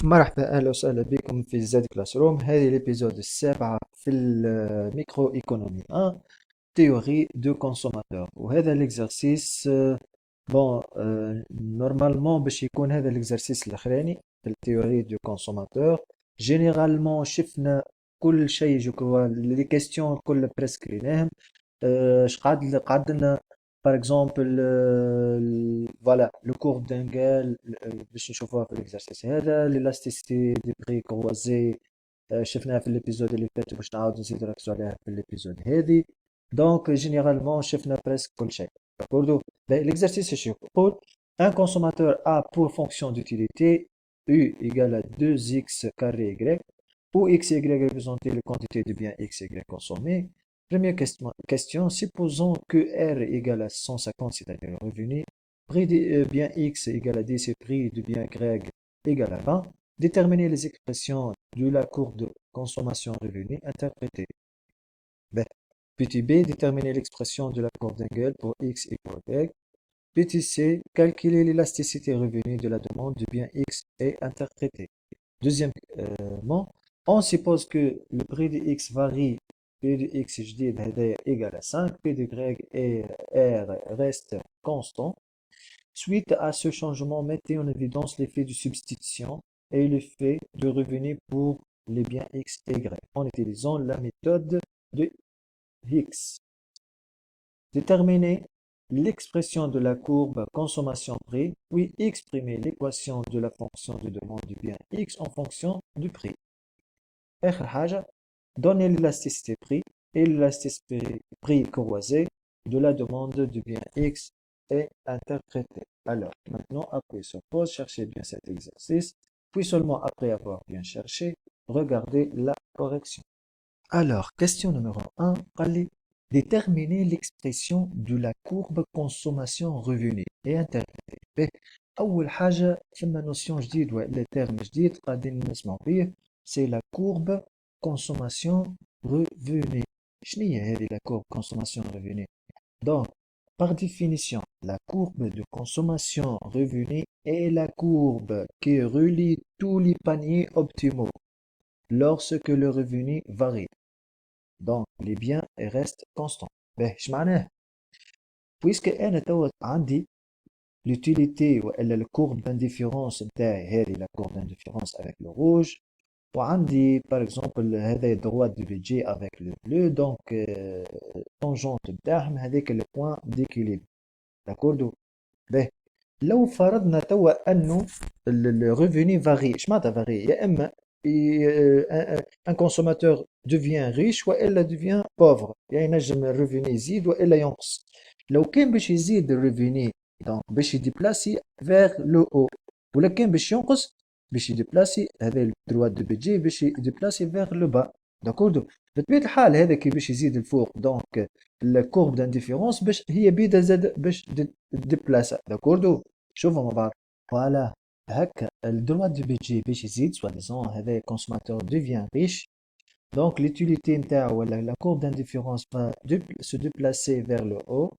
مرحبا، أهلا وسهلا بكم في زاد كلاس روم. هذه الابيزود السابعة في الميكرو ايكونومي 1 تhéorie دو كونسوماتور. وهذا الاكزرسيس بون نورمالمون باش يكون هذا الاكزرسيس الاخراني في التيوري دو كونسوماتور. جينيرالمون شفنا كل شيء، جو كوا لي كيستيون الكل بريسك ريناهم. اش قعد لنا باغ اكزومبل فوالا لو كورب دانجال باش نشوفوها في الاكزرسيس هذا. ليلاستيسيتي دي بري كروزي شفناها في الابيزود اللي فات، باش نعاود نزيد نركزو عليها في الابيزود هذه. دونك جينيرالمون شفنا بريسك كل شيء. داكوردو. L'exercice اش يقول: un consommateur a pour fonction d'utilité U égale à 2x carré y, où x et y représenter les quantités de biens x et y consommés. Première question, supposons que R égale à 150, c'est-à-dire le revenu, prix de bien X égale à 10 et prix de bien Y égale à 20. Déterminer les expressions de la courbe de consommation revenu interprétée. B. Petit b, déterminer l'expression de la courbe d'Engel pour X et pour Y. Petit c, calculer l'élasticité revenu de la demande du bien X et interprétée. Deuxièmement, on suppose que le prix de X varie. P de X جديد هذايا égal à 5, P de Y et R reste constant. Suite à ce changement, mettez en évidence l'effet de substitution et l'effet de revenu pour les biens X et Y en utilisant la méthode de Hicks. Déterminer l'expression de la courbe consommation-prix, puis exprimer l'équation de la fonction de demande du bien X en fonction du prix. آخر حاجة، donner l'élasticité prix et l'élasticité prix croisé de la demande du bien X est interprété. Alors, maintenant, appuyez sur pause, cherchez bien cet exercice, puis seulement après avoir bien cherché, regardez la correction. Alors, question numéro 1, allez déterminer l'expression de la courbe consommation-revenu et interpréter. ب. أول حاجة ثم نوسيون جديد ولا ترم جديد قاعدين نسمعوا فيه، c'est la courbe consommation-revenu. شنو هي هذه la courbe consommation-revenu؟ Donc, par définition, la courbe de consommation-revenu est la courbe qui relie tous les paniers optimaux lorsque le revenu varie. Donc, les biens restent constants. باهي اش معناه؟ بويسك انا توا عندي l'utilité والا الكورب d'indifférence نتاعي هذه la courbe d'indifférence avec le rouge، وعندي par exemple هذا droite du budget avec le bleu. donc tangente نتاعهم هذاك le point d'équilibre. داكوردو. باهي لو فرضنا توا انه الريفوني فاري، اش معناتها فاري؟ يا اما ان كونسوماتور devient riche والا devient pauvre، يعني ينجم الريفوني يزيد والا ينقص. لو كان باش يزيد الريفوني دونك باش يديبلاسي فيغ لو او، ولا كان باش ينقص باش يديبلاسي هذا الدروات دو بيجي باش يديبلاسي فيغ لو با. داكوردو. بطبيعة الحال هذا كي باش يزيد الفوق دونك الكورب d'aنديفيرونس باش هي بيدا زاد باش ديبلاسا. داكوردو. شوفوا مع بعض. فوالا هكا الدروات دو بيجي باش يزيد سوا ديزون هذا كونسوماتور ديفيان ريش، donc l'utilité نتاعو ولا la courbe d'indifférence va se déplacer vers le haut.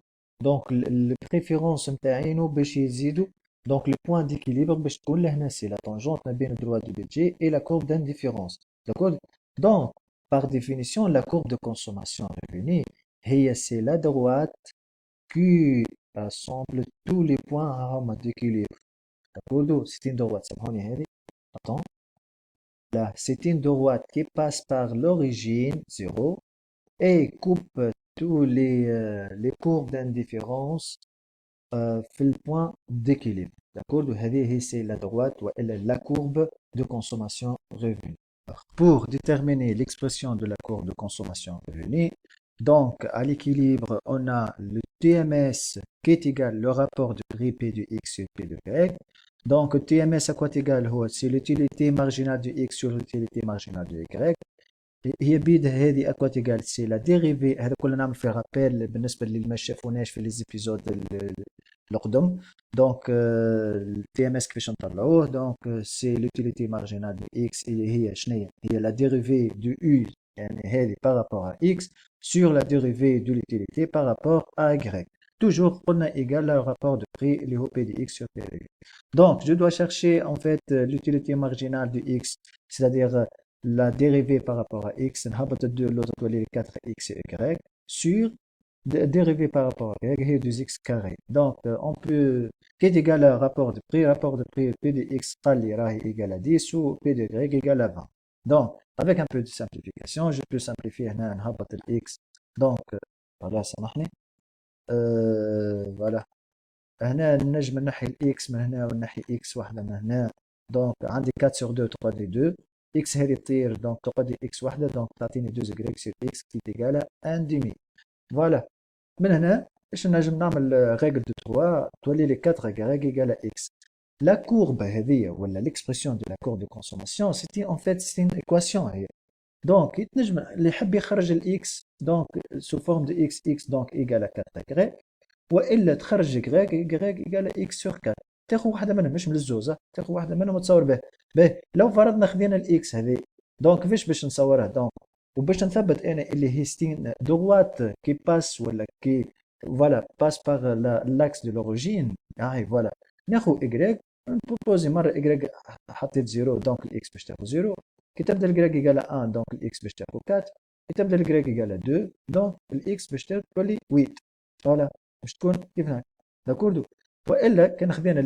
donc البريفيرونس نتاعينو باش يزيدوا. donc le point d'équilibre باش تكون لهنا سي la tangente ما بين الدروات دو بيجي et la courbe d'indifférence. d'accord. donc par définition la courbe de consommation revenu هي c'est la droite qui rassemble tous les points d'équilibre. d'accord. c'est une droite سامحوني هذه. attends. Là, c'est une droite qui passe par l'origine 0 et coupe tous les courbes d'indifférence في le point d'équilibre. D'accord. وهذه c'est la droite ou la courbe de consommation revenu. Pour déterminer l'expression de la courbe de consommation revenu, donc à l'équilibre, on a le TMS qui est égal le rapport de prix P de X sur P de Y. Donc TMS à quoi est égal? C'est l'utilité marginale de X sur l'utilité marginale de Y. هي بيد هذه اكوات ايجال سي لا ديريفي. هذا كله نعمل فيه رابيل بالنسبه اللي ما شافوناش في لي زيبيزود القدم. دونك التي ام اس كيفاش نطلعوه؟ دونك سي لوتيليتي مارجينال دو اكس اللي هي شنو هي لا ديريفي دو يو، يعني هذه بارابور ا اكس سور لا ديريفي دو لوتيليتي بارابور ا y. toujours قلنا égal le rapport de prix اللي هو P de x sur P de y. Donc je dois chercher en fait l'utilité marginale de x, c'est-à-dire la dérivée par rapport à x, نهبط 2 l'autre تولي لي 4x et y sur dérivée par rapport à y هي 2x carré. Donc on peut qui est égal à rapport de prix P de x قال لي راهي égal à 10 ou P de y égal à 20. Donc avec un peu de simplification je peux simplifier هنا نهبط x. Donc voilà سامحني. فوالا هنا نجم نحي الاكس من هنا ونحي اكس واحدة من هنا. دونك عندي 4 sur 2 تقعد لي 2 اكس هذه تطير دونك تقعد لي اكس واحدة دونك تعطيني 2 غريك سير اكس كي تيغالا ان ديمي. فوالا من هنا ايش نجم نعمل ريغل دو 3 تولي لي 4 غريك ايغالا اكس. لا كورب هذه ولا ليكسبرسيون دو لا كورب دو كونسوماسيون سيتي ان فيت سي ان ايكواسيون هي. دونك يتنجم اللي يحب يخرج الاكس دونك سو فورم دو اكس اكس دونك ايغالا 4 غريك والا تخرج غراك يقال اكس سور 4 تاخذ واحده منهم مش من الزوزه تاخذ واحده منهم وتصور به. لو فرضنا خذينا الاكس هذه دونك فيش باش نصورها دونك وباش نثبت انا اللي هي ستين دوات كي باس ولا كي فوالا باس باغ لاكس دو لوريجين هاي فوالا ناخذ اكراك نبروبوزي مره اكراك حطيت زيرو دونك الاكس باش تاخذ زيرو كي تبدا الكراك يقال 1 دونك الاكس باش تاخذ 4 كي تبدا الكراك يقال 2 دونك الاكس باش تولي 8 فوالا باش تكون كيف هناك داكوردو. والا كان خدينا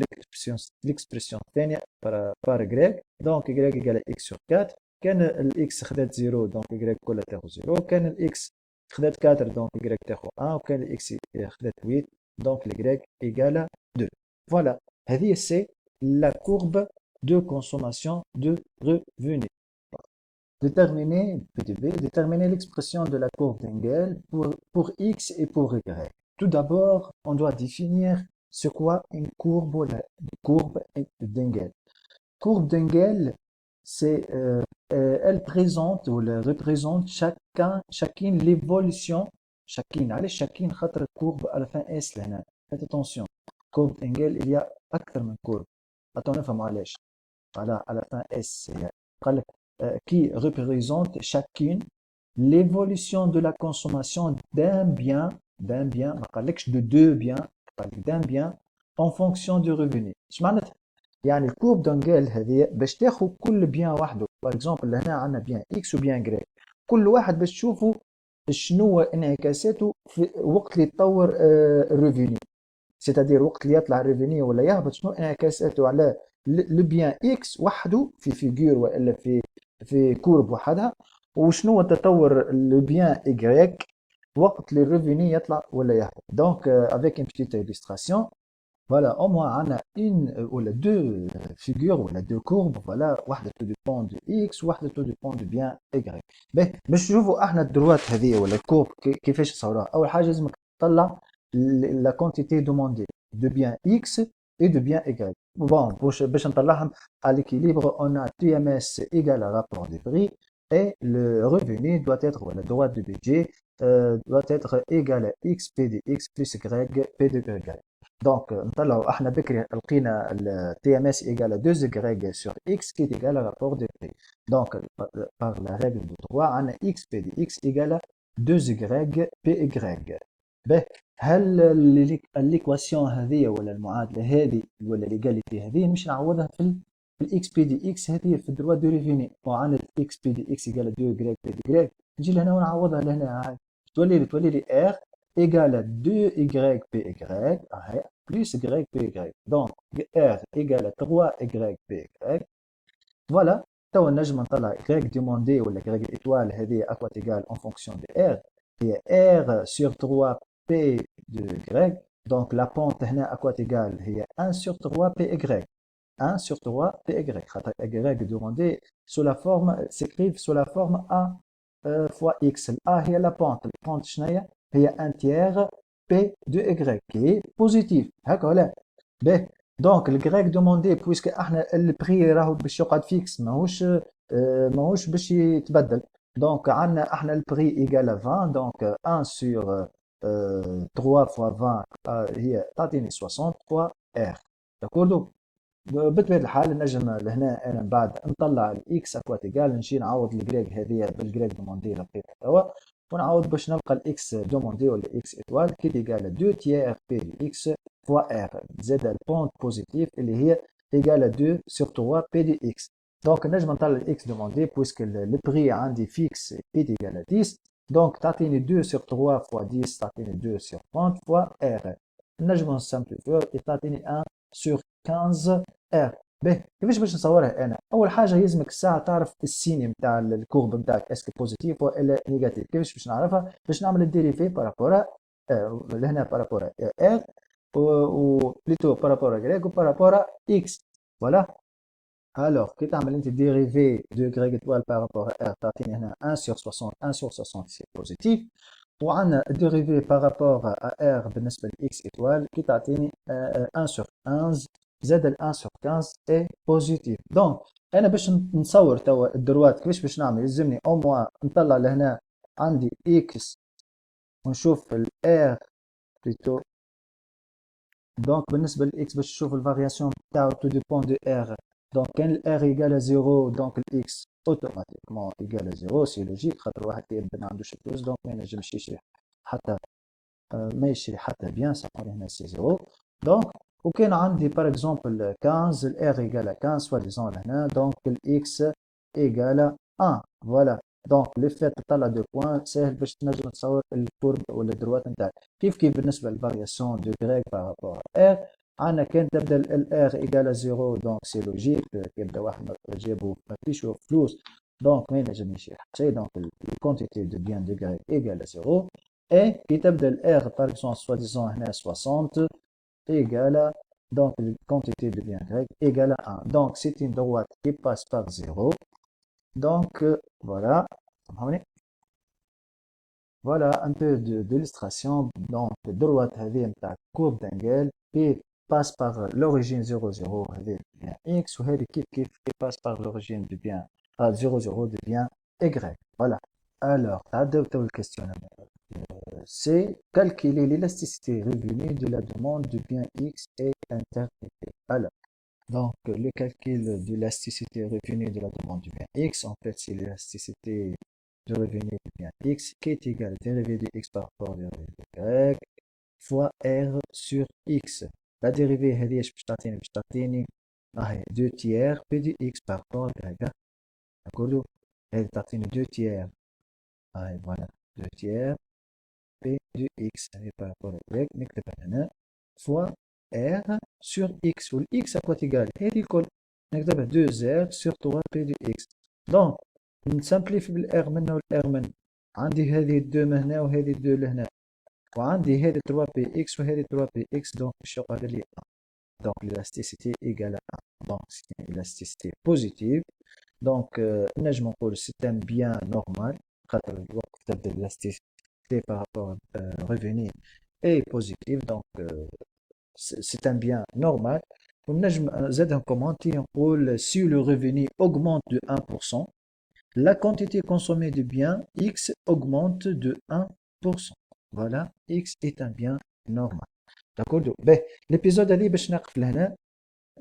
ليكسبرسيون الثانيه بار غريك دونك غريك يقال اكس سور 4 كان الاكس خدات 0 دونك غريك كلها تاخذ 0 كان الاكس خدات 4 دونك غريك تاخذ 1 وكان الاكس خدات 8 دونك الغريك يقال 2. فوالا هذه سي لا كورب de consommation de revenus. Déterminer, PDB, déterminer l'expression de la courbe d'Engel pour X et pour Y. Tout d'abord, on doit définir ce qu'est une courbe ou la courbe d'Engel. Courbe d'Engel, c'est, elle présente ou elle représente chacune l'évolution, chacune خاطر courbe à la fin S لهنا. Faites attention. Courbe d'Engel, il y a أكثر من courbe. Attends, نفهم علاش. Voilà, à la fin S. Qui représente chacune l'évolution de la consommation d'un bien, de deux biens, d'un bien, en fonction du revenu. ايش معناتها؟ يعني الكورب دونجيل هذه باش تاخذ كل بيان وحده. باغ اكزومبل هنا عندنا بيان اكس وبيان جري، كل واحد باش تشوفوا شنو انعكاساته في وقت اللي يتطور الريفيني، سيتادير وقت اللي يطلع الريفيني ولا يهبط شنو انعكاساته على لو بيان اكس وحده في فيجور والا في كورب وحدها، وشنو هو تطور لو بيان ايغريك وقت اللي الريفيني يطلع ولا يهبط. دونك افيك ان بتيت illustration فوالا او موان عندنا ان ولا دو فيجور ولا دو كورب فوالا واحده تو ديبون دو اكس وواحده تو ديبون دو بيان ايغريك. باهي باش نشوفوا احنا الدروات هذه ولا الكورب كيفاش تصورها. اول حاجه لازمك تطلع la quantité demandée de bien X et de bien Y. Bon, باش نطلعهم à l'équilibre, on a TMS égale à rapport des prix et le revenu doit être, ou la droite du budget doit être égal à X P de X plus Y P de Y. Donc, نطلعوا احنا بكري لقينا ال TMS égale à 2Y sur X qui est égal à rapport des prix. Donc, par la règle de 3, on a X P de X égale à 2Y PY. به هل الايكواسيون هذه ولا المعادله هذه ولا ليغاليتي هذه نمشي نعوضها في الاكس بي دي اكس هذه في الدروا دو ريفيني وعندنا اكس بي دي اكس ايكال 2 غريك بي دي غريك نجي لهنا ونعوضها لهنا هاي تولي لي ار ايكال 2 غريك بي غريك هاي بلس غريك بي غريك دونك ار ايكال 3 غريك بي غريك. فوالا توا نجم نطلع غريك ديموندي ولا غريك الايتوال هذه اكوا ايكال اون فونكسيون دو ار هي ار سور 3 P de Y. Donc la pente هنا à quoi égale هي 1 sur 3 PY. 1 sur 3 PY. Y demandé sous la forme s'écrivent sous la forme A fois X. A هي la pente. La pente شنية هي 1 tiers P de Y qui est positif. هكا ولا؟ باهي. دونك الجريك دوموندي بويسك احنا البري راهو باش يقعد فيكس ماهوش باش يتبدل. دونك عندنا احنا البري ايكال 20 دونك 1 sur 3 fois 20 هي تعطيني 63 ار داكوردو. بطبيعه الحال نجم لهنا انا من بعد نطلع الاكس اكوات ايكال نمشي نعوض الجريك هذه بالجريك دوموندي لقيتها توا ونعاود باش نلقى الاكس دوموندي ولا اكس ايتوال كي ايكال 2 تيير بي دي اكس فوا ار زاد البونت بوزيتيف اللي هي ايكال 2 سور 3 بي دي اكس. دونك نجم نطلع الاكس دوموندي بويسك البري عندي فيكس بي دي ايكال 10. دونك تعطيني 2 سور 3 فوا 10 تعطيني 2 سور 30 فوا ار. نجم نسامبليفيو تعطيني 1 سور 15 ار. باهي كيفاش نصورها انا؟ اول حاجه يلزمك الساعه تعرف السيني نتاع الكورب نتاعك اسكو بوزيتيف ولا نيجاتيف. كيفاش باش نعرفها؟ باش نعمل الديريفي بارابورا لهنا بارابورا ار و بليتو بارابورا غريك وبارابورا اكس. فوالا. الوغ كي تعمل انت ديريفي دو غريك ايتوال بارابورا ار تعطيني هنا 1 سور 60 1 سور 60 سي بوزيتيف. وعندنا الديريفي بارابور ا ار بالنسبه لاكس ايتوال كي تعطيني 1 سور 15 زاد ال 1 سور 15 اي بوزيتيف. دونك انا باش نصور توا الدروات كيفاش باش نعمل؟ يلزمني او موا نطلع لهنا عندي اكس ونشوف الار بليتو. دونك بالنسبه للاكس باش نشوف الفارياسيون تاعو تو ديبون دو ار. دونك كان الار ايكال 0 دونك الاكس اوتوماتيكمون ايكال 0 سي لوجيك خاطر واحد كيبدا ما عندوش فلوس دونك ما ينجمش يشري حتى ما يشري حتى بيان سامحوني هنا سي 0. دونك وكان عندي باغ اكزومبل 15 الار ايكال 15 سوا ديزون لهنا دونك الاكس ايكال 1 فوالا. دونك لو فات تطلع دو بوان ساهل باش تنجم تصور الكورب ولا الدروات نتاعك. كيف بالنسبه للفارياسيون دو غريك بارابور ار عندنا كان تبدا الار ايكال 0 دونك سي لوجيك يبدا واحد جابو ما فيش فلوس دونك ما ينجم يشري حتى شيء دونك الكونتيتي دو بيان دو غريك ايكال 0. et qui تبدا الR par exemple soi-disant هنا 60 égale donc la quantité de bien grec égale à 1. Donc c'est une droite qui passe par 0. Donc voilà. Voilà un peu d'illustration. Donc la droite هذه نتاع courbe d'angle qui passe par l'origine 0 0 هذه bien x وهذه كيف qui passe par l'origine du bien 0 0 de bien y. Voilà. Alors, تعدوا تو الكيستيون. C'est calculer l'élasticité revenue de la demande du bien X et interpréter. Alors, donc le calcul de l'élasticité revenue de la demande du bien X, en fait, c'est l'élasticité de revenu du bien X qui est égal à dérivée de X par rapport à dérivée de Y fois R sur X. La dérivée, هذه باش تعطيني 2 tiers P de X par rapport à Y. D'accord? هذه تعطيني 2 tiers. Voilà, 2 tiers P de X par rapport à Y نكتبها هنا fois R sur X و X à quoi égal هذه الكل نكتبها 2 R sur 3 P de X. دونك نسامبليفي بالR منا والR منا عندي هذه 2 من هنا وهذه 2 لهنا وعندي هذه 3 بي اكس وهذه 3 بي اكس دونك باش يقعد لي 1 دونك l'élasticité égale à 1 دونك سي une élasticité positive دونك نجم نقول سي ان بيان نورمال خاطر الوقت تبدا l'élasticité par rapport revenu est positif donc c'est un bien normal. ونجم زاد كومونتي نقول si le revenu augmente de 1% la quantité consommée du bien X augmente de 1%. Voilà, X est un bien normal. D'accord. Ben, l'épisode هذه باش نقف لهنا.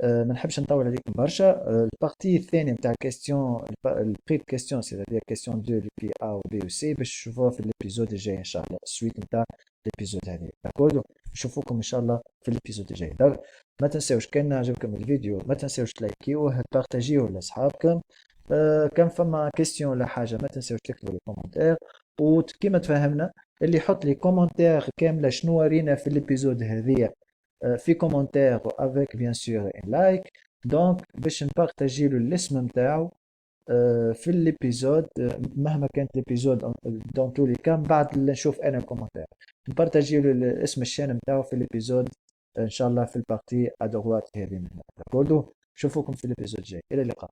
ما نحبش نطول عليكم برشا. البارتي الثانية نتاع كيستيون البري كيستيون سي كيستيون 2 اللي في A و B و C باش تشوفوها في الابيزود الجاي ان شاء الله السويت نتاع الابيزود هذه. داكوردو نشوفوكم ان شاء الله في الابيزود الجاي. ما تنساوش كان عجبكم الفيديو ما تنساوش تلايكيوه تبارتاجيوه لاصحابكم. كان فما كيستيون ولا حاجة ما تنساوش تكتبوا لي كومنتير وكيما تفهمنا اللي يحط لي كومنتير كاملة شنو رينا في الابيزود هذه في كومنتير افيك بيان سور ان لايك دونك باش نبارطاجي له الاسم نتاعو في الابيزود مهما كانت الابيزود دون تو لي كان بعد نشوف انا كومنتير نبارطاجي له اسم الشان نتاعو في الابيزود ان شاء الله في البارتي ادروات هذه من هنا. داكوردو نشوفوكم في الابيزود الجاي الى اللقاء.